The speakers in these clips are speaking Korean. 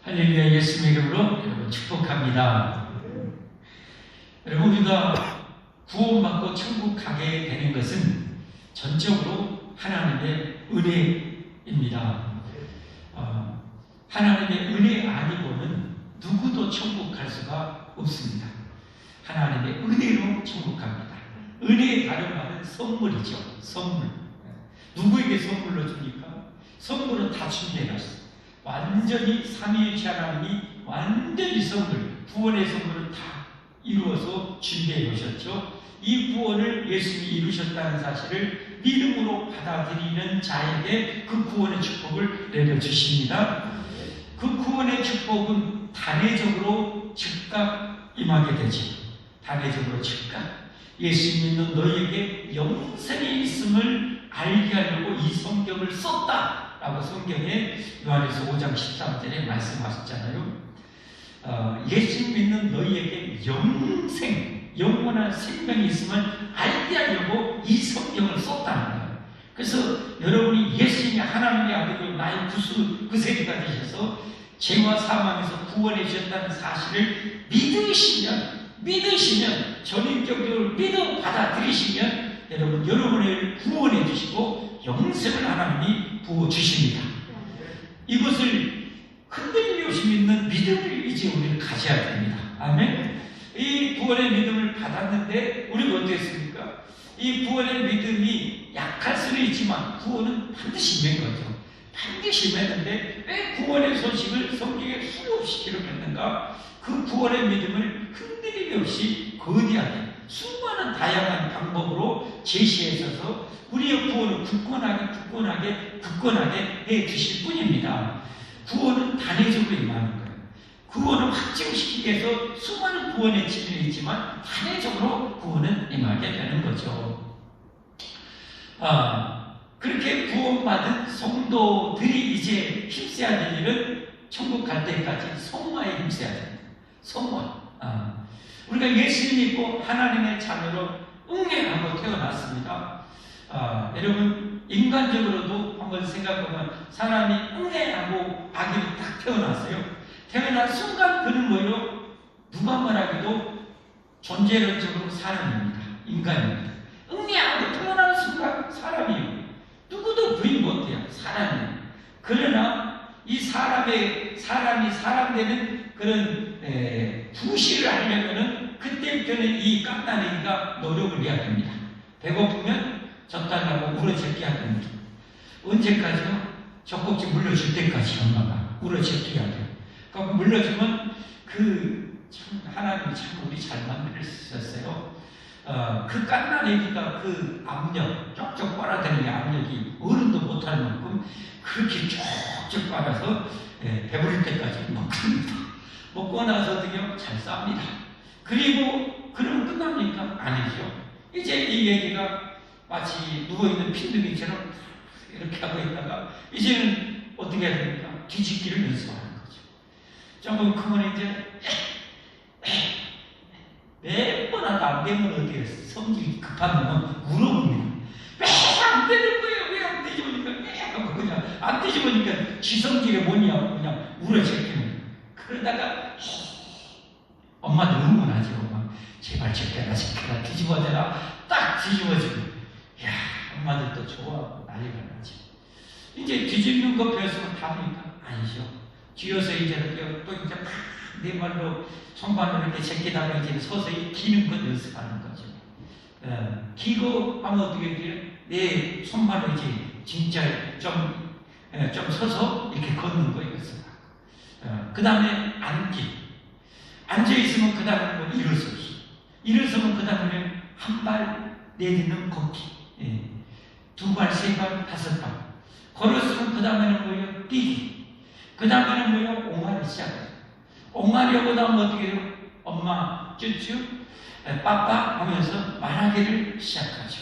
할렐루야. 예수님의 이름으로 여러분 축복합니다. 여러분, 우리가 구원받고 천국 가게 되는 것은 전적으로 하나님의 은혜입니다. 하나님의 은혜 아니고는 누구도 천국 갈 수가 없습니다. 하나님의 은혜로 천국 갑니다. 은혜의 다른 말은 선물이죠. 선물. 누구에게 선물로 줍니까? 선물은 다 준비해놨어요. 완전히 삼위일체 하나님이 완전히 선물, 구원의 선물을 다 이루어서 준비해 오셨죠. 이 구원을 예수님이 이루셨다는 사실을 믿음으로 받아들이는 자에게 그 구원의 축복을 내려주십니다. 그 구원의 축복은 단회적으로 즉각 임하게 되죠. 단회적으로 즉각. 예수 믿는 너희에게 영생이 있음을 알게 하려고 이 성경을 썼다 라고 성경에 요한에서 5장 13절에 말씀하셨잖아요. 예수 믿는 너희에게 영생, 영원한 생명이 있음을 알게 하려고 이 성경을 썼다는 거예요. 그래서 여러분이 예수님이 하나님의 아들이고 나의 구세주가 되셔서 죄와 사망에서 구원해 주셨다는 사실을 믿으시면 전인격적으로 믿어 받아들이시면 여러분을 구원해 주시고 영생을 하나님이 부어주십니다. 이것을 흔들림 없이 믿는 믿음을 이제 우리는 가져야 됩니다. 아멘. 이 구원의 믿음을 받았는데 우리가 어땠습니까? 이 구원의 믿음이 약할 수는 있지만 구원은 반드시 맺는 거죠. 반드시 맺는데 왜 구원의 소식을 성경에 수없이 기록했는가? 그 구원의 믿음을 흔들림 없이 거대하게 수많은 다양한 방법으로 제시해 줘서 우리의 구원을 굳건하게 해 주실 뿐입니다. 구원은 단회적으로 임하는 거예요. 구원을 확증시키기 위해서 수많은 구원의 진리가 있지만 단회적으로 구원은 임하게 되는 거죠. 그렇게 구원받은 성도들이 이제 힘써야 될 일은 천국 갈 때까지 성화에 힘써야 됩니다. 성화. 우리가 예수님 믿고 하나님의 자녀로 응애하고 태어났습니다. 여러분, 인간적으로도 한번 생각해보면 사람이 응애하고 아기를 딱 태어났어요. 태어난 순간 그는 뭐예요? 누가 말하기도 존재론적으로 사람입니다. 인간입니다. 응애하고 태어난 순간 사람이에요. 누구도 부인 못해요. 사람이에요. 그러나 이 사람이 사람 되는 그런 부시를 하려면은 그때부터는 이 깐난애기가 노력을 해야 됩니다. 배고프면 젖달라고 울어제끼야 됩니다. 언제까지요? 젖꼭지 물려줄 때까지 엄마가 울어제끼야 돼요. 그러니까 물려주면 참 하나님이 참 우리 잘 만드셨어요. 그 깐난애기가 그 압력, 쪽쪽 빨아들이는 압력이 어른도 못할 만큼 그렇게 쪽쪽 빨아서 배부를 때까지 먹습니다. 먹고 나서도요, 잘 쌉니다. 그리고 그러면 끝납니까? 아니죠. 이제 이 얘기가 마치 누워있는 핀둥이처럼 이렇게 하고 있다가 이제는 어떻게 해야 됩니까? 뒤집기를 연습하는 거죠. 조금 크면 이제 몇 번 하다 안 되면 어떻게 해요? 성질이 급한 놈은 울어봅니다. 왜 안 되는 거예요? 왜 안 뒤집으니까? 왜 하고 그냥 안 뒤집으니까 지성질에 뭐냐고 그냥 울어제끼는. 그러다가 엄마도 응원하죠. 막 제발 제껴라 뒤집어내라. 딱 뒤집어지고, 이야, 엄마들도 좋아하고 난리가 나죠. 이제 뒤집는 거 배웠으면 답니까? 아니죠. 뒤어서 이제 또 이제 내 발로 손발로 이렇게 제끼다가 이제 서서히 기는 것 연습하는 거죠. 기고 하면 어떻게 돼요? 내 손발로 이제 진짜 좀 서서 이렇게 걷는 거 연습하고. 그 다음에 앉기. 앉아있으면 그 다음에 뭐 일어서기. 일어서면 그 다음에 한 발 내딛는 걷기. 두 발, 세 발, 다섯 발. 걸었으면 그 다음에는 뭐예요? 뛰기. 그 다음에는 뭐예요? 옹알이 시작해요. 옹알이 하고 나면 어떻게 해요? 엄마, 쭈쭈, 빠빠 하면서 말하기를 시작하죠.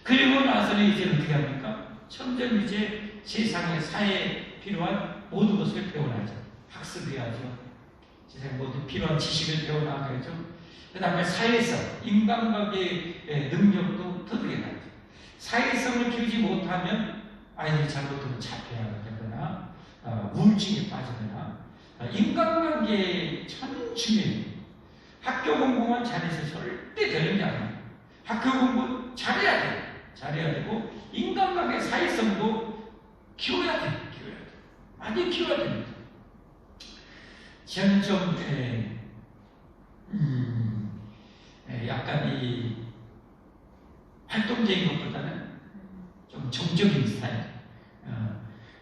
그리고 나서는 이제 어떻게 합니까? 점점 이제 세상의 사회에 필요한 모든 것을 배워나죠. 학습해야죠. 세상에 모든 필요한 지식을 배워나가야죠. 그 다음에 사회성, 인간관계의 능력도 터득해나죠. 사회성을 키우지 못하면 아이들이 잘못하면 자폐아가 되거나 우울증에 빠지거나 인간관계 참 중요해요. 학교 공부만 잘해서 절대 되는 게 아니에요. 학교 공부 잘해야 돼요. 잘해야 되고 인간관계 사회성도 키워야 돼요. 키워야 돼요. 많이 키워야 됩니다. 저는 좀 약간 이 활동적인 것보다는 좀 정적인 스타일.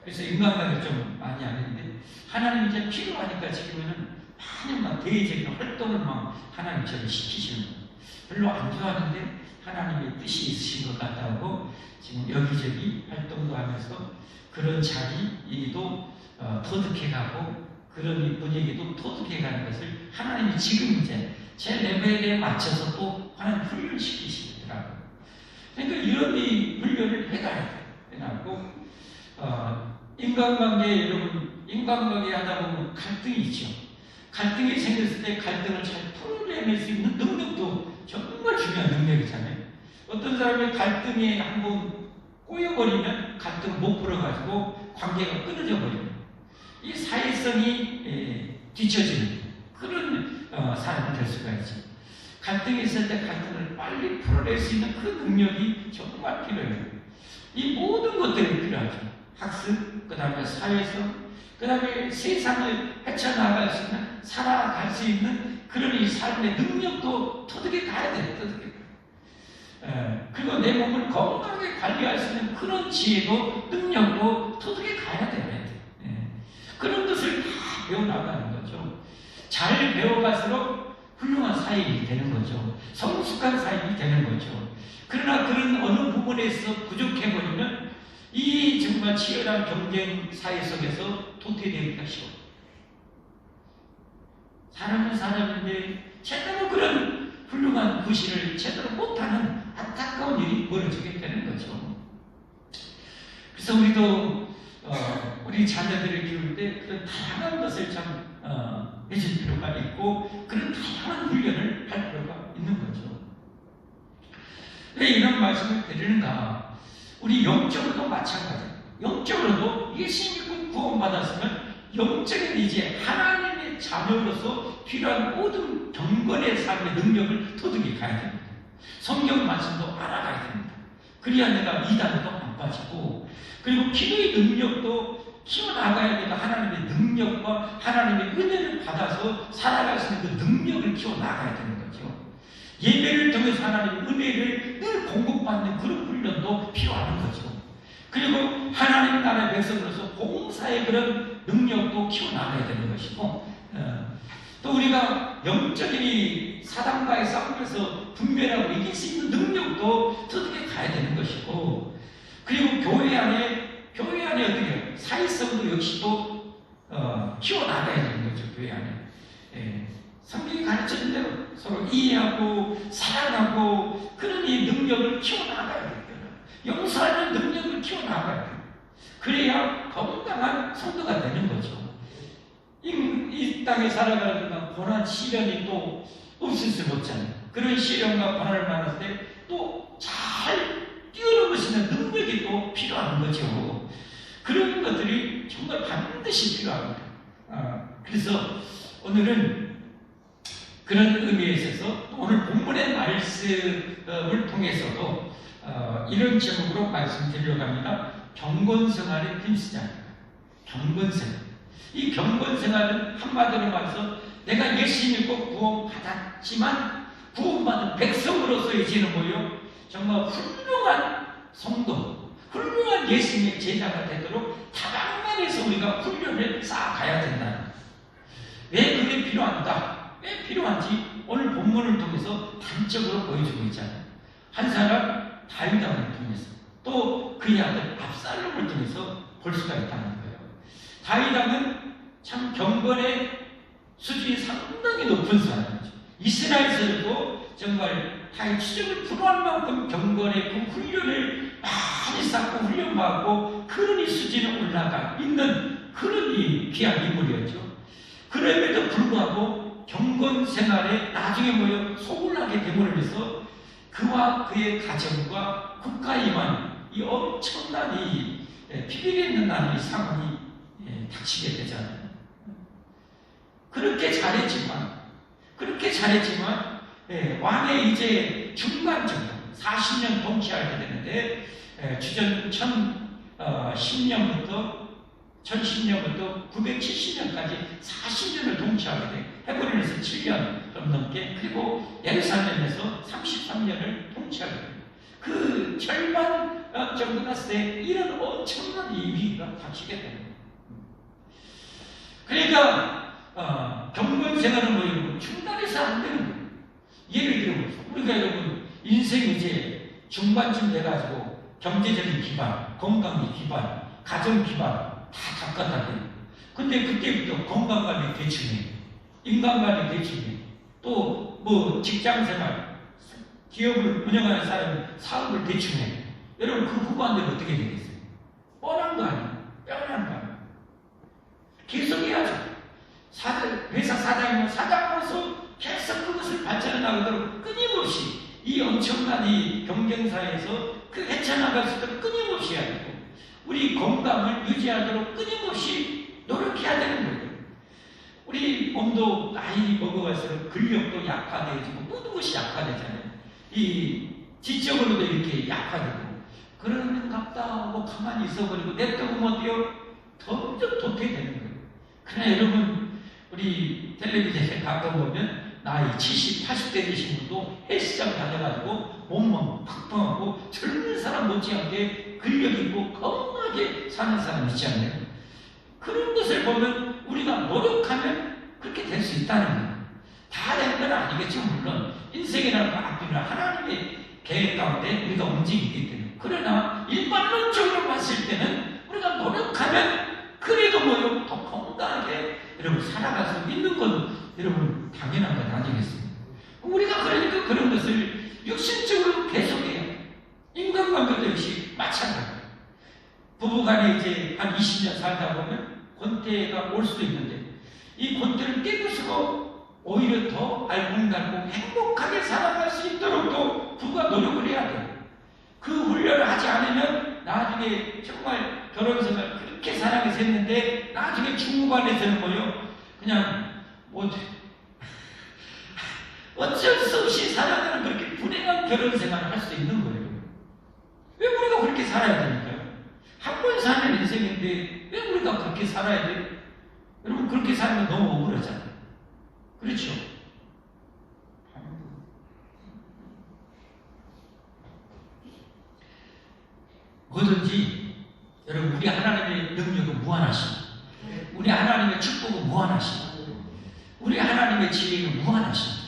그래서 인간관계 좀 많이 하는데 하나님 이제 필요하니까 지금은 많이 막 대외적인 활동을 막 하나님 저를 시키시는 거예요. 별로 안 좋아하는데 하나님의 뜻이 있으신 것 같다고 지금 여기저기 활동도 하면서 그런 자리도 터득해가고 그런 분위기도 터득해가는 것을 하나님이 지금 이제 제 레벨에 맞춰서 또 하나님 훈련을 시키시더라고요. 그러니까 이런 이 훈련을 해가야 돼요. 해가고 인간관계 여러분 인간관계 하다 보면 갈등이 있죠. 갈등이 생겼을 때 갈등을 잘 풀어낼 수 있는 능력도 정말 중요한 능력이잖아요. 어떤 사람의 갈등에 한번 꼬여버리면 갈등을 못 풀어가지고 관계가 끊어져 버려요. 이 사회성이 뒤처지는 그런 사람이 될 수가 있죠. 갈등이 있을 때 갈등을 빨리 풀어낼 수 있는 그 능력이 정말 필요해요. 이 모든 것들이 필요하죠. 학습, 그 다음에 사회성, 그 다음에 세상을 헤쳐나갈 수 있는, 살아갈 수 있는 그런 이 삶의 능력도 터득해 가야 돼요. 터득해. 그리고 내 몸을 건강하게 관리할 수 있는 그런 지혜도, 능력도 터득해 가야 돼요. 그런 것을 다 배워나가는 거죠. 잘 배워갈수록 훌륭한 사역이 되는 거죠. 성숙한 사역이 되는 거죠. 그러나 그런 어느 부분에서 부족해버리면 이 정말 치열한 경쟁 사회 속에서 도태되기가 쉬워요. 사람은 사람인데 제대로 그런 훌륭한 구실을 제대로 못하는 안타까운 일이 벌어지게 되는 거죠. 그래서 우리도 우리 자녀들을 키울 때 그런 다양한 것을 참 해줄 필요가 있고 그런 다양한 훈련을 할 필요가 있는 거죠. 왜 이런 말씀을 드리는가? 우리 영적으로도 마찬가지예요. 영적으로도 예수 믿고 구원받았으면 영적인 이제 하나님의 자녀로서 필요한 모든 경건의 삶의 능력을 터득해 가야 됩니다. 성경 말씀도 알아가야 됩니다. 그래야 내가 이단에도 안 빠지고 그리고 기도의 능력도 키워나가야 되는 하나님의 능력과 하나님의 은혜를 받아서 살아갈 수 있는 그 능력을 키워나가야 되는 거죠. 예배를 통해서 하나님의 은혜를 늘 공급받는 그런 훈련도 필요한 거죠. 그리고 하나님 나라의 백성으로서 봉사의 그런 능력도 키워나가야 되는 것이고 또 우리가 영적인 사단과의 싸움에서 분별하고 이길 수 있는 능력도 터득해 가야 되는 것이고 그리고 교회 안에 어떻게 해요? 사회성도 역시 또 키워나가야 되는 거죠. 교회 안에 성경이 가르치는 대로 서로 이해하고 사랑하고 그런 이 능력을 키워나가야 돼요. 용서하는 능력을 키워나가야 돼요. 그래야 건강한 성도가 되는 거죠. 이 땅에 살아가는 동안 고난 시련이 또 없을 수 없잖아요. 그런 시련과 고난을 만났을 때 또 잘 뛰어넘으시는 능력이 또 필요한 거죠. 그런 것들이 정말 반드시 필요합니다. 그래서 오늘은 그런 의미에 있어서 오늘 본문의 말씀을 통해서도 이런 제목으로 말씀드리려고 합니다. 경건생활에 힘쓰자. 경건생활. 이 경건생활은 한마디로 말해서 내가 예수 믿고 구원받았지만 구원받은 백성으로서의 지는 뭐요? 정말 훌륭한 성도, 훌륭한 예수님의 제자가 되도록 다방면에서 우리가 훈련을 쌓아가야 된다. 왜 그게 필요한가? 왜 필요한지 오늘 본문을 통해서 단적으로 보여주고 있잖아요. 한 사람 다윗 왕을 통해서 또 그의 아들 압살롬을 통해서 볼 수가 있다는 거예요. 다윗 왕은 참 경건의 수준이 상당히 높은 사람이죠. 이스라엘에서도 정말 다윗 추적을 불허할 만큼 경건의 그 훈련을 많이 쌓고 훈련받고 그런 이 수준에 올라가 있는 그런 이 귀한 인물이었죠. 그럼에도 불구하고 경건 생활에 나중에 모여 소홀하게 되므로면서 그와 그의 가정과 국가에만 이 엄청난 이 피비린내 나는 이 상황이 닥치게 되잖아요. 그렇게 잘했지만 왕의 이제 중간쯤 40년 통치하게 되는데 주전 1010년부터 970년까지 40년을 통치하게 돼. 헤브론에서 7년 좀 넘게, 그리고 예루살렘에서 33년을 통치하게 돼. 그 절반 정도 갔을 때 이런 엄청난 이 위기가 닥치게 되는 거예요. 그러니까 경건 생활은 뭐 여러분 중단해서 안 되는 거예요. 예를 들어보세요. 우리가 여러분 인생 이제 중반쯤 돼가지고 경제적인 기반, 건강의 기반, 가정 기반 다 잡았다 돼요. 근데 그때부터 건강관리 대충해, 인간관리 대충해, 또 뭐 직장생활, 기업을 운영하는 사람이 사업을 대충해. 여러분 그 후반대로 어떻게 되겠어요? 뻔한 거 아니에요? 뻔한 거 아니에요? 계속 해야죠. 회사 사장이면 사장으로서 계속 그것을 발전해 나가도록 끊임없이 이 엄청난 이 경쟁사에서 그 헤쳐나갈 수 있도록 끊임없이 해야 되고, 우리 건강을 유지하도록 끊임없이 노력해야 되는 거예요. 우리 몸도 나이 먹어갈수록 근력도 약화되어지고 모든 것이 약화되잖아요. 이 지적으로도 이렇게 약화되고, 그러는갑다 하고 가만히 있어버리고 냅두면 어때요? 점점 도태되는 거예요. 그러나 여러분, 우리 텔레비전에 가끔 보면 나이 70, 80대 되신 분도 헬스장 다녀가지고 몸만 팍팍하고 젊은 사람 못지않게 근력 있고 건강하게 사는 사람 있지 않나요? 그런 것을 보면 우리가 노력하면 그렇게 될 수 있다는 거예요. 다 된 건 아니겠죠. 물론 인생이라는 앞뒤는 하나님의 계획 가운데 우리가 움직이기 때문에. 그러나 일반론적으로 봤을 때는 우리가 노력하면 그래도 뭐요? 더 건강하게 여러분 살아갈 수 있는 건 여러분 당연한 건 아니겠습니까? 우리가 그러니까 그런 것을 육신적으로 계속해요. 인간관계도 역시 마찬가지예요. 부부간에 이제 한 20년 살다 보면 권태가 올 수도 있는데, 이 권태를 깨부수고 오히려 더 알콩달콩 행복하게 살아갈 수 있도록 또 부부가 노력을 해야 돼요. 그 훈련을 하지 않으면 나중에 정말 결혼생활 그렇게 사랑해서 했는데 나중에 중후반에서는 뭐요? 그냥 뭐 어쩔 수 없이 살아가는 그렇게 불행한 결혼생활을 할 수 있는 거예요. 왜 우리가 그렇게 살아야 됩니까? 한 번 사는 인생인데 왜 우리가 그렇게 살아야 돼요? 여러분 그렇게 살면 너무 억울하잖아요. 그렇죠? 뭐든지 여러분 우리 하나님의 능력은 무한하십니다. 우리 하나님의 축복은 무한하십니다. 우리 하나님의 지혜는 무한하십니다.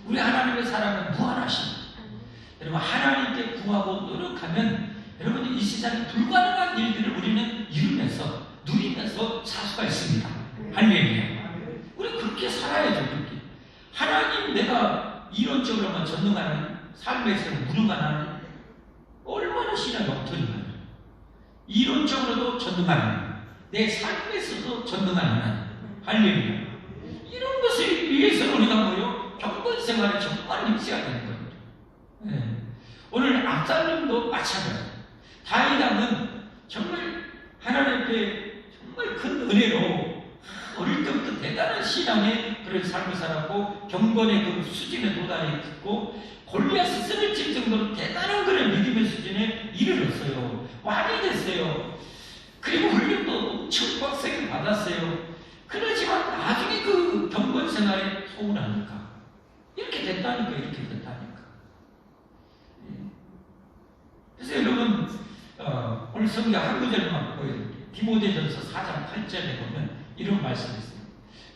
우리 하나님의 사랑은 무한하십니다. 여러분 하나님께 구하고 노력하면 여러분이 이 세상에 불가능한 일들을 우리는 이루면서 누리면서 살 수가 있습니다. 할렐루야. 우리 그렇게 살아야죠. 그렇게 하나님 내가 이론적으로만 전능하는 삶에서 무능하는 얼마나 신앙이 엉터리가요. 이론적으로도 전능하는 내 삶에서도 전능하는 할렐루야. 이런 것을 위해서 우리가 뭐요? 경건생활에 정말 힘써야 되는 거예요. 네. 오늘 압살롬도 마찬가지예요. 다윗왕은 정말 하나님께 정말 큰 은혜로 어릴 때부터 대단한 신앙의 그런 삶을 살았고 경건의 그 수준에 도달했고 골리앗을 쓰러질 정도로 대단한 그런 믿음의 수준에 이르렀어요. 왕이 됐어요. 그리고 훈련도 엄청 빡세게 받았어요. 그렇지만 나중에 그 경건 생활에 소홀하니까 이렇게 됐다니까. 그래서 여러분 오늘 성경 한 구절만 보여드릴게요. 디모데전서 4장 8절에 보면 이런 말씀이 있어요.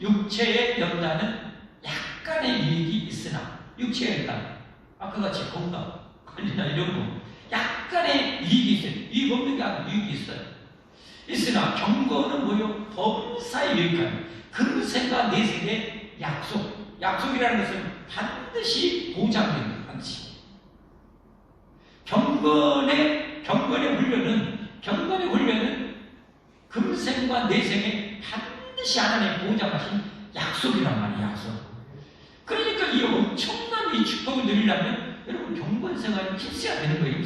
육체의 연단은 약간의 유익이 있으나, 육체의 연단 아까 같이 건강 관리나 이런 거 약간의 이익이 있어요. 이익 없는 게 아니라 이익이 있어요. 있으나 경건은 뭐요? 범사에 유익한 금생과 내생의 약속이라는 것은 반드시 보장됩니다. 반드시. 경건의 훈련은 금생과 내생에 반드시 하나님의 보장하신 약속이란 말이에요. 약속. 그러니까 이 엄청난 이 축복을 누리려면 여러분 경건생활에 힘써야 되는 거예요.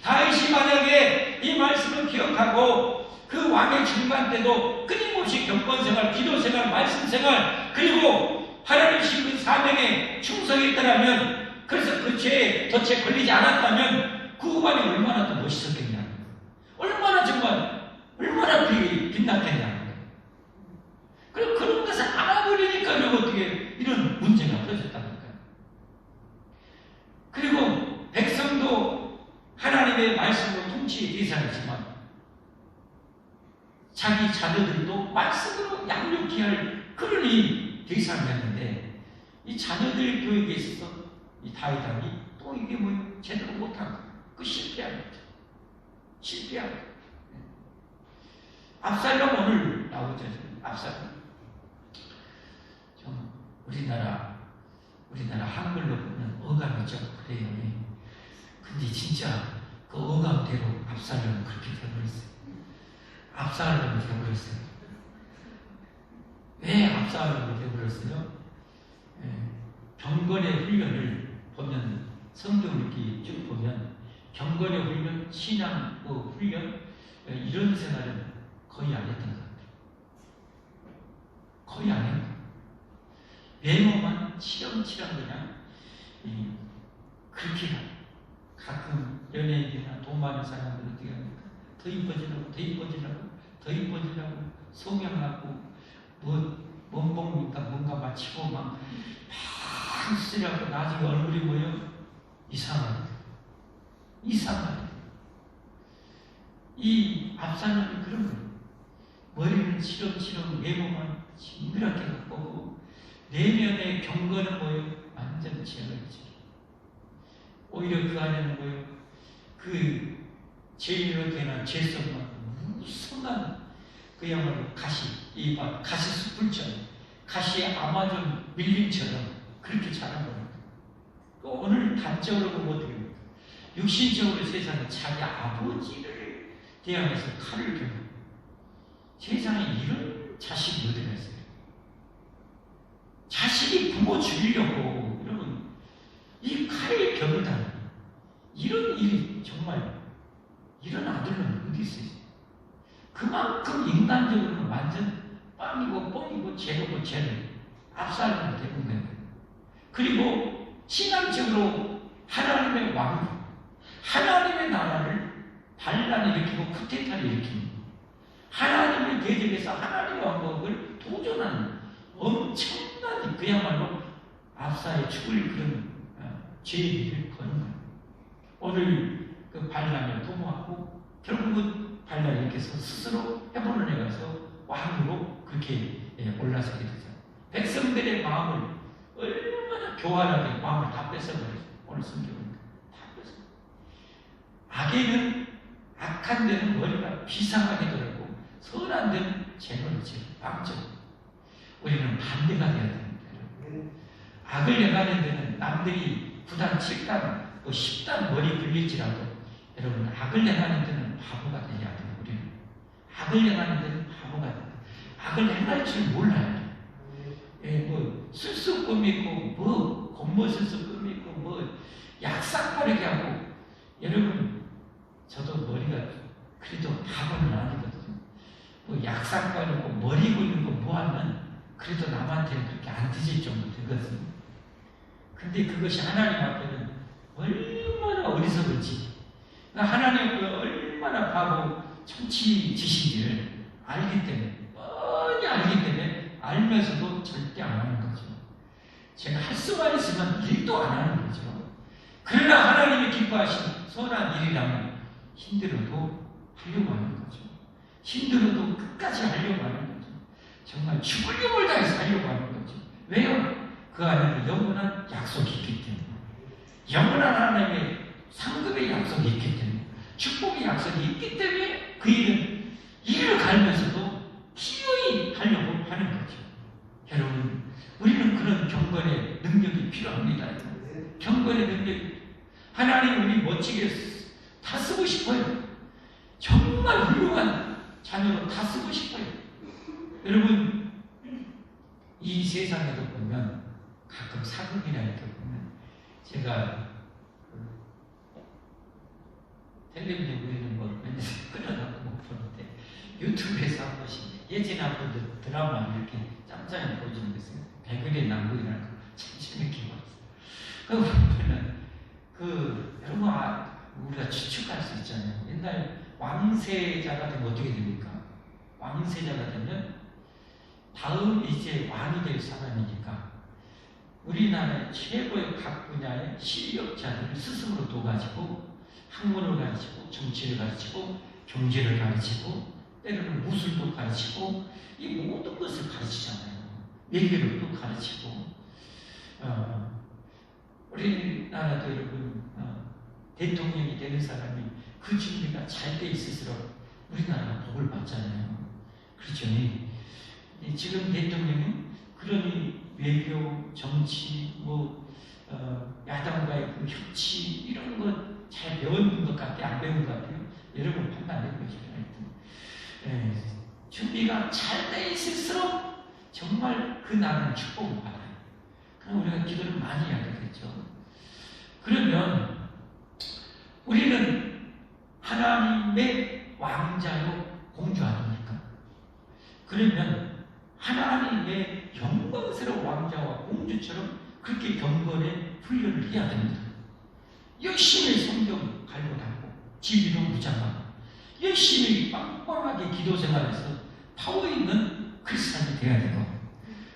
다윗이 만약에 이 말씀을 기억하고 그 왕의 중반 때도 끊임없이 끊임없이 경건생활, 기도생활, 말씀생활, 그리고 하나님 신분 사명에 충성했더라면, 그래서 그 죄에 덫에 걸리지 않았다면 그 후반이 얼마나 더 멋있었겠냐, 얼마나 정말 얼마나 빛났겠냐. 그리고 그런 것을 알아버리니까 어떻게 이런 문제가 터졌답니까? 그리고 백성도 하나님의 말씀으로 통치의 대상이지만 자기 자녀들도 말씀으로 양육해야 할 그런 이 대상이었는데, 이 자녀들 교육에 있어서 이 다윗왕이 또 이게 뭐 제대로 못하고 그 실패한 거죠. 실패한 거죠. 압살롬 오늘 나오죠. 압살롬. 좀 우리나라 한글로 보면 어감이죠. 그래요. 근데 진짜 그 어감대로 압살롬은 그렇게 되어버렸어요. 압살롬이 되어버렸어요. 왜 압살롬이 되어버렸어요? 경건의 훈련을 보면, 성경 이렇게 쭉 보면 경건의 훈련, 신앙 훈련, 이런 생활은 거의 안 했던 것 같아요. 거의 안 했던 것 같아요. 외모만 치렁치렁 그냥 그렇게 가끔 연예인이나 돈 많은 사람들 어떻게 합니까? 더 이뻐지라고, 더 이뻐지라고, 더 이뻐지라고 성형하고 뭔 먹니까 뭔가 맞히고 막 쓰려고 나중에 얼굴이 뭐요? 이상하다. 이 압살롬이 그런 거예요. 머리는 치렁치렁, 외모만 징그럽게 갖고 내면의 경건은 뭐예요? 완전 제거지. 오히려 그 안에는 뭐예요? 그 죄로 되는 죄성만 무성한 그야말로 가시 숯불처럼, 가시의 아마존 밀림처럼 그렇게 자란 겁니다. 오늘 단적으로 보면 어떻게 됩니까? 육신적으로 세상에 자기 아버지를 대항해서 칼을 들고, 세상에 이런 자식이 어디가 있어요? 자식이 부모 죽이려고 이러면 이 칼에 격을 다는 이런 일이 정말, 이런 아들은 어디 있어요? 그만큼 인간적으로는 완전 빵이고 뻥이고 죄고 죄를 압살롬이 되는 거예요. 그리고 신앙적으로 하나님의 왕, 하나님의 나라를 반란을 일으키고 쿠데타를 일으킵니다. 하나님을 대적해서 하나님의 왕국을 도전하는 엄청난 그야말로 압사의 죽을 그런 죄를 거는 거예요. 오늘 그 반란을 도모하고 결국은 반란을 일으켜서 스스로 헤브론에 가서 왕으로 그렇게 올라서게 되죠. 백성들의 마음을 얼마나 교활하게 마음을 다 뺏어버렸어요. 오늘 성경은 다 뺏어버렸어요. 악에는, 악한 데는 머리가 비상하게 들었고 선한 데는 제로를 빵점. 우리는 반대가 되어야 됩니다. 악을 행하는 데는 남들이 9단, 7단, 10단 머리 굴릴지라도 여러분, 악을 행하는 데는 바보가 되어야 돼요. 우리는 악을 행하는 데는 바보가 돼요. 악을 행할 줄 몰라요. 쓸쓸꿈이 있고 겉멋쓸쓸꿈이 있고 약삭빠르게 하고, 여러분 저도 머리가 그래도 바보는 아니거든요. 약삭빠르고 머리 굴리고 뭐하면 그래도 남한테는 그렇게 안 뒤질 정도 되거든요. 근데 그것이 하나님 앞에는 얼마나 어리석은지, 하나님 앞에 얼마나 바보 천치지신지를 알기 때문에, 뻔히 알기 때문에 알면서도 절대 안 하는 거죠. 제가 할 수만 있으면 일도 안 하는 거죠. 그러나 하나님이 기뻐하신 선한 일이라면 힘들어도 하려고 하는 거죠. 힘들어도 끝까지 하려고 하는 거죠. 정말 죽을 힘을 다해서 하려고 하는 거죠. 왜요? 그 안에는 영원한 약속이 있기 때문에, 영원한 하나님의 상급의 약속이 있기 때문에, 축복의 약속이 있기 때문에 그 일은 이를 갈면서도 기어이 하려고 하는 거죠. 여러분, 우리는 그런 경건의 능력이 필요합니다. 경건의 능력이, 하나님 우리 멋지게 다 쓰고 싶어요. 정말 훌륭한 자녀로 다 쓰고 싶어요. 여러분, 이 세상에도 보면 가끔 사극이나 이렇게 보면, 제가 텔레비전 보이는 거 맨날 끊어놓고 못 보는데 유튜브에서 한 번씩 예전에 한번 드라마 이렇게 짬짬이 보여주는 게 있어요. 백일의 남북이라는 거 참 재밌게 봤어요. 그 보면은 여러분 우리가 추측할 수 있잖아요. 옛날 왕세자가 되면 어떻게 됩니까? 왕세자가 되면 다음 이제 왕이 될 사람이니까 우리나라의 최고의 각 분야의 실력자들을 스승으로 둬가지고 학문을 가르치고 정치를 가르치고 경제를 가르치고 때로는 무술도 가르치고 이 모든 것을 가르치잖아요. 외교력도 가르치고 우리나라도 여러분 대통령이 되는 사람이 그 준비가 잘 돼 있을수록 우리나라가 복을 받잖아요. 그렇죠? 지금 대통령은 그러니 외교, 정치, 야당과의 그 협치 이런 것 잘 배운 것 같아, 안 배운 것 같아요. 여러분 판단해 보시죠. 준비가 잘 돼 있을수록 정말 그 나라는 축복을 받아요. 그럼 우리가 기도를 많이 해야 되겠죠. 그러면 우리는 하나님의 왕자로 공주아닙니까? 그러면 하나님의 영광스러운 왕자와 공주처럼 그렇게 경건의 훈련을 해야 됩니다. 열심히 성경 갈고 닦고 진리로 무장하고 열심히 빵빵하게 기도 생활에서 파워 있는 크리스찬이 되어야 되고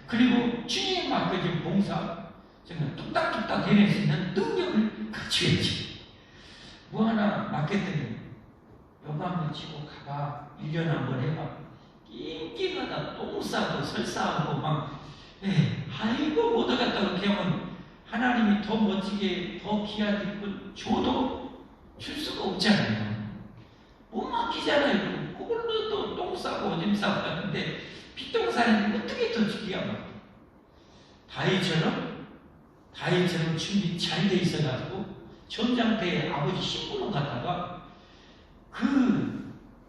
그리고 주님 맡겨진 봉사 정말 뚝딱뚝딱 해낼 수 있는 능력을 갖추어야지. 하나 맡겼더니 요거 한번 치고 가봐 1년에 한번 해봐 낑낑하다 똥 싸고 설사하고 아이고 못 하겠다 그렇게 하면 하나님이 더 멋지게 더 귀한 일꾼 줘도 줄 수가 없잖아요. 못 맡기잖아요. 그걸로 또 똥 싸고 오줌 싸고 하는데 핏똥사는 어떻게 더 귀한 거 다윗처럼 준비 잘 돼 있어가지고 전장터에 아버지 신부름 갔다가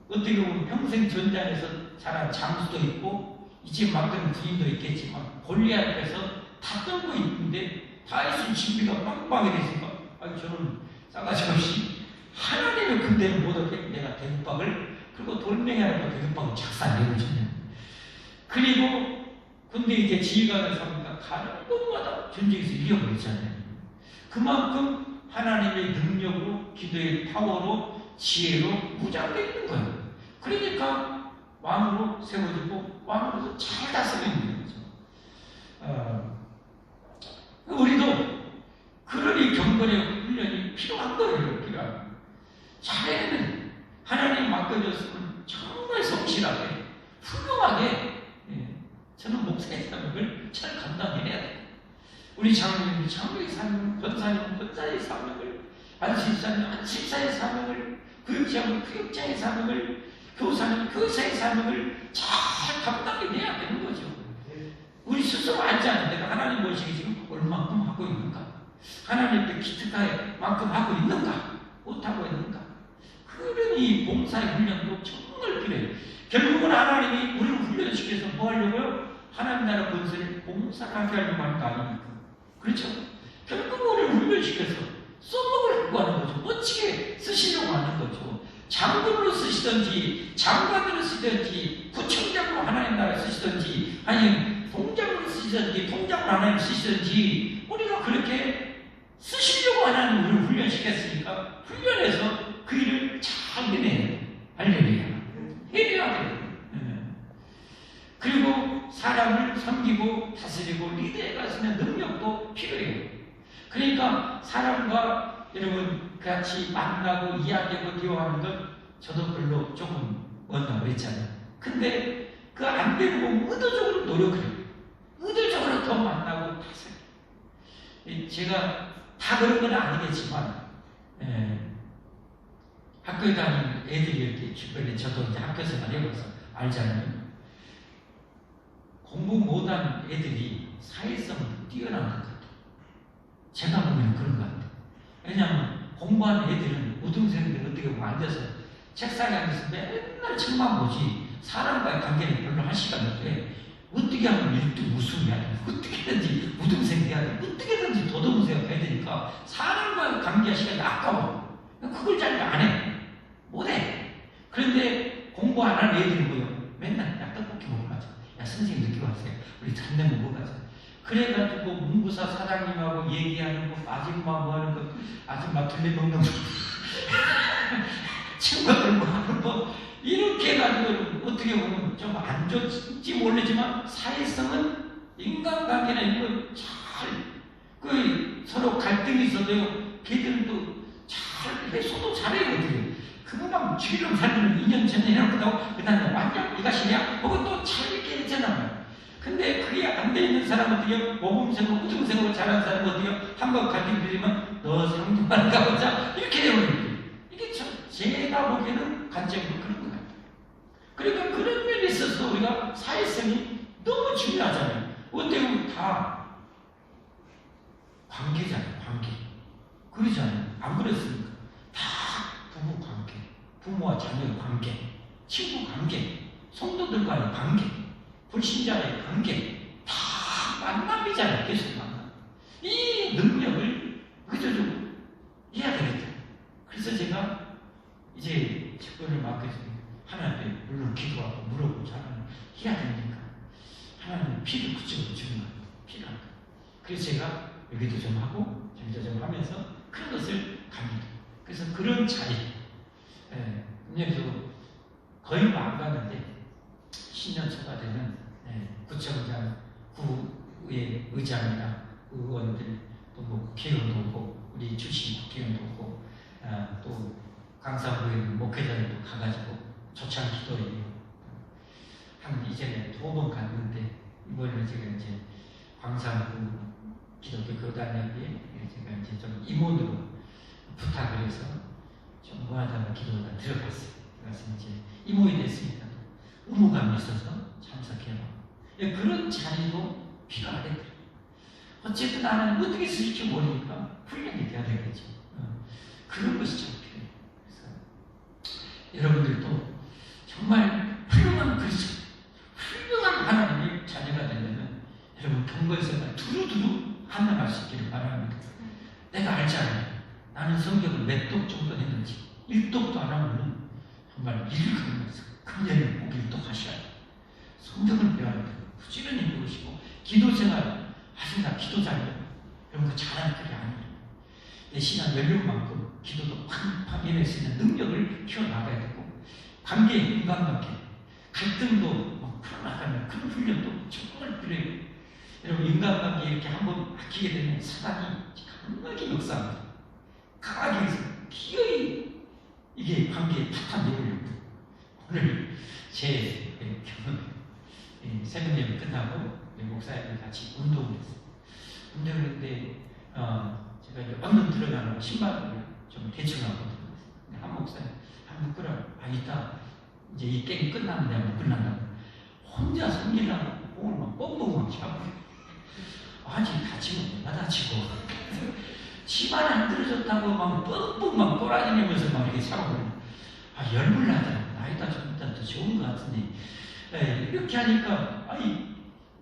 어떻게 보면 평생 전장에서 자란 장수도 있고 이제 맡은 부인도 있겠지만 골리앗 앞에서 다 떨고 있는데 다윗은 준비가 빵빵하게 됐으니까 저는 싸가지 없이 하나님의 군대를 못 얻게 내가 대국박을 그리고 돌멩이 하나로 대국박을 작사내고 줬네요. 그리고 근데 이제 지휘관을 삼으니까 가는 곳마다 전쟁에서 이겨버렸잖아요. 그만큼 하나님의 능력으로 기도의 파워로 지혜로 무장되어 있는 거예요. 그러니까 왕으로 세워지고 왕으로서 잘 다스리는 거죠. 우리도 그러니 경건의 훈련이 필요한 거예요. 필요한. 자네는 하나님 맡겨줬으면 정말 성실하게 훌륭하게 저는 목사의 사명을 잘 감당해내야 돼요. 우리 장로님은 장로의 사명, 권사님은 권사의 사명을, 안식사님은 안식사의 사명을, 교육자는 교육자의 사명을, 교사는 교사의 사명을 잘 감당해내야 되는 거죠. 우리 스스로 알지 않은 내가 하나님 모시기 지금 얼만큼 하고 있는가? 하나님께 기특할 만큼 하고 있는가? 못하고 있는가? 그러니 봉사의 훈련도 정말 필요해요. 결국은 하나님이 우리를 훈련시켜서 뭐 하려고요? 하나님 나라 권세를 봉사하게 하려고 하는 거 아닙니까? 그렇죠? 결국은 우리를 훈련시켜서 써먹으려고 하는 거죠. 멋지게 쓰시려고 하는 거죠. 장군으로 쓰시든지 장관으로 쓰시든지 구청장으로 하나님 나라 쓰시든지 아니면 통장으로 쓰시든지 통장으로 하나님 쓰시든지 우리가 그렇게 쓰시려고 하나님 우리를 훈련시켰으니까 훈련해서 그 일을 잘 해내야 돼요. 할렐루야. 해내야 돼요. 그리고 사람을 섬기고 다스리고 리더에 쓰는 능력도 필요해요. 그러니까 사람과 여러분 같이 만나고 이야기하고 대화하는 건 저도 별로 조금 원다고 했잖아요. 근데 그 안 되는 거 의도적으로 노력해요. 의도적으로 더 만나고 다스려요. 제가 다 그런 건 아니겠지만 학교에 다니는 애들이 이렇게 주변에 저도 이제 학교 생활 해봐서 알잖아요. 공부 못한 애들이 사회성이 뛰어난 것 같아요. 제가 보면 그런 것 같아요. 왜냐하면 공부하는 애들은 우등생들 어떻게 보면 앉아서 책상에 앉아서 맨날 책만 보지 사람과의 관계는 별로 할 시간이 없대. 어떻게 하면 1등 우승해야 돼. 어떻게든지 우등생 돼야 돼. 어떻게든지 도덕우승해야 되니까 사람과의 관계할 시간이 아까워. 그걸 잘 안 해. 못 해. 그런데 공부 안 하는 애들이 뭐예요? 맨날 약간 야, 선생님 늦게 왔어요. 우리 담배 먹고 가자. 그래가지고 문구사 사장님하고 얘기하는 거, 아줌마 뭐 하는 거, 아줌마 둘레 먹는 거, 친구들 뭐 하는 거, 이렇게 해가지고 어떻게 보면 좀 안 좋지 모르지만 사회성은 인간관계나 이거 잘, 서로 갈등이 있어도요, 걔들도 잘 해소도 잘해거든요. 그거만 주의로 살면 2년 전에 해놓고 그 다음에 완전 네가 시냐? 그거 또 잘 있게 했잖아요. 근데 그게 안 돼 있는 사람은 어떻게 모범생으로 우등생으로 자란 사람은 어떻게 한번 갈등 들이면 너 상대방 가보자 이렇게 되어버려요. 이게 제가 보기에는 관점으로 그런 것 같아요. 그러니까 그런 면에 있어서 우리가 사회성이 너무 중요하잖아요. 어떻게 보면 다 관계잖아요. 관계. 그러잖아요. 안 그렇습니까? 다 부부 관계, 부모와 자녀의 관계, 친구 관계, 성도들과의 관계, 불신자의 관계, 다 만남이잖아요. 계속 만남. 이 능력을 그저좀 해야 되겠다. 그래서 제가 이제 직분을 맡겨서 하나님 앞에 물론 기도하고 물어보고 잘하는 해야 되니까 하나님 피를 그쪽으로 주는 거예요. 필요한 거. 그래서 제가 여기도 좀 하고 저기도 좀 하면서 그런 것을 갑니다. 그래서 그런 자리, 그냥 거의 안 가는데 10년 차가 되는 구청장, 구의 의장이나 의원들, 또 뭐 국회의원도 오고 우리 출신 국회의원도 오고 또 강사부에 목회자들도 가가지고 초창 기도회에 한 이전에 2번 갔는데 이번에는 제가 이제 광산구 기독교 교단협의회 제가 이제 좀 임원으로 부탁을 해서 좀 뭐하다가 기도가 들어갔어요. 그래서 이제 임원이 됐습니다. 의무감이 있어서 참석해요. 그런 자리도 필요하겠더라고요. 어쨌든 나는 어떻게 쓸지 모르니까 훈련이 돼야 되겠죠. 그런 것이 참 필요해요. 그래서 여러분들도 정말 훌륭한 그리스도, 훌륭한 하나님의 자녀가 되려면 여러분 경건생활 두루두루 함양할 수 있기를 바랍니다. 내가 알잖아요. 나는 성경을 몇 독 정도 했는지 1독도 안 하면 정말 읽으면서 금년에 꼭 일독하셔야 돼요. 성경을 배워야 돼요. 부지런히 배우시고 기도생활 하신다. 기도 잘해요. 여러분 그 잘하는 길이 아니에요. 내 신앙 연륜만큼 기도도 팡팡 해낼 수 있는 능력을 키워나가야 되고 관계, 인간관계, 갈등도 막 풀어나가는 그런 훈련도 정말 필요해요. 여러분 인간관계 이렇게 한번 아끼게 되면 사단이 강하게 역사합니다. 강하게 해서 기어이 이게 관계에 파탄 내보려고. 오늘 제 경험, 새벽 예배 끝나고 목사님과 같이 운동을 했어요. 운동을 했는데 제가 이제 언능 들어가는 신발을 좀 대충 하고 들어갔어요. 한 목사님 한번 끌어 이따 이제 이 게임 끝나는데 한번 끝난다고 혼자 성질나고 공을 막 뻥뻥 차고 아직 다치고 내가 다치고 집안 안 떨어졌다고 막 뻥뻥 막 돌아다니면서 막 이렇게 차고 열불 나더라고. 나이가 좀 더 좋은 것 같은데 이렇게 하니까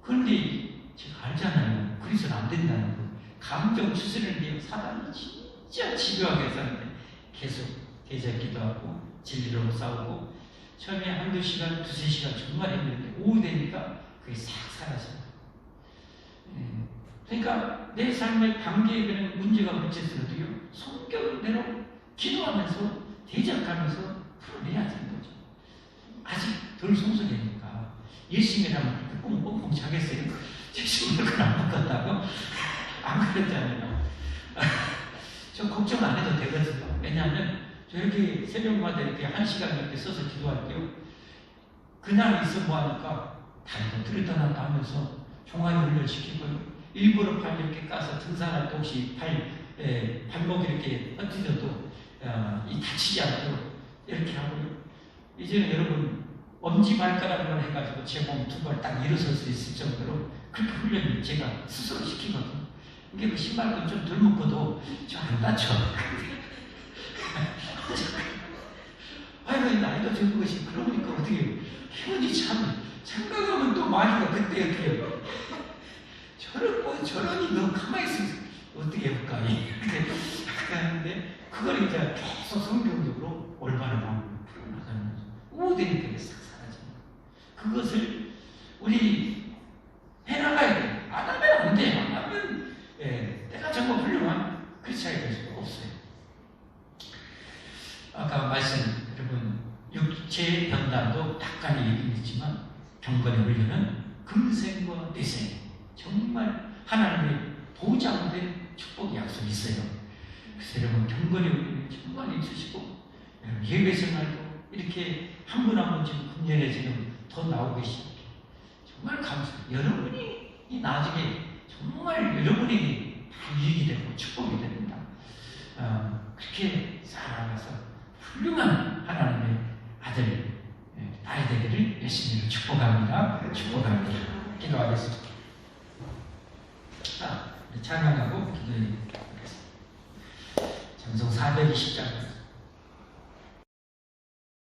그런데 제가 알잖아요. 그래서는 안 된다는 거. 감정 추스르는데 사단이 진짜 집요하게 했었는데 계속 대적기도 하고 진리로 싸우고 처음에 한두 시간, 두세 시간 정말 했는데 오후 되니까 그게 싹 사라져요. 그러니까 내 삶의 관계에 그런 문제가 붙였어도요. 성경대로 기도하면서 대적하면서 풀어내야 되는 거죠. 아직 덜 성숙하니까 열심히 하면 그렇게 뻥뻥 차겠어요. 제 친구들 안 바꿨다고? 안 그랬잖아요. 저 걱정 안 해도 되거든요. 왜냐하면 저 이렇게 새벽마다 이렇게 1시간 이렇게 서서 기도할 때요. 그날 있어 뭐 하니까 다리도 들었다 놨다 하면서 종아리 훈련시키고요. 일부러 팔 이렇게 까서 등산할 때 혹시 발목 이렇게 흩어져도 다치지 않도록 이렇게 하고요. 이제는 여러분 엄지발가락으로 해가지고 제 몸 두 발 딱 일어설 수 있을 정도로 그렇게 훈련을 제가 스스로 시키거든요. 이게 그 신발도 좀 덜 묶어도 좀 안 다쳐. 아이고 나이도 적은 것이 그러니까 어떻게 현이 참 생각하면 또 마귀가 그때 어떻게 저런이 너무 가만히 있어 어떻게 해볼까 이렇게 하는데 그걸 이제 계속 성경적으로 올바른 방법으로 풀어나가는 거죠. 우대니까 싹 사라집니다. 그것을 우리 해나가야 돼. 안 하면 안 돼. 안 하면 내가 정말 훌륭한 크리스찬이 될 수가 없어요. 아까 말씀 여러분 육체의 변단도 약간의 얘기는 있지만 경건의 훈련은 금생과 내생 정말 하나님의 보장된 축복의 약속이 있어요. 그래서 여러분 경건의 훈련이 정말 있으시고 예배 생활도 이렇게 한 분 한 분 지금 금년에 지금 더 나오고 계시니까 정말 감사해요. 여러분이 나중에 정말 여러분에게 다 이익이 되고 축복이 됩니다. 그렇게 살아가서 훌륭한 하나님의 아들, 딸이 되기를 예수님을 축복합니다. 축복합니다. 기도하겠습니다. 자, 찬양하고 기도해 보겠습니다. 찬송 420장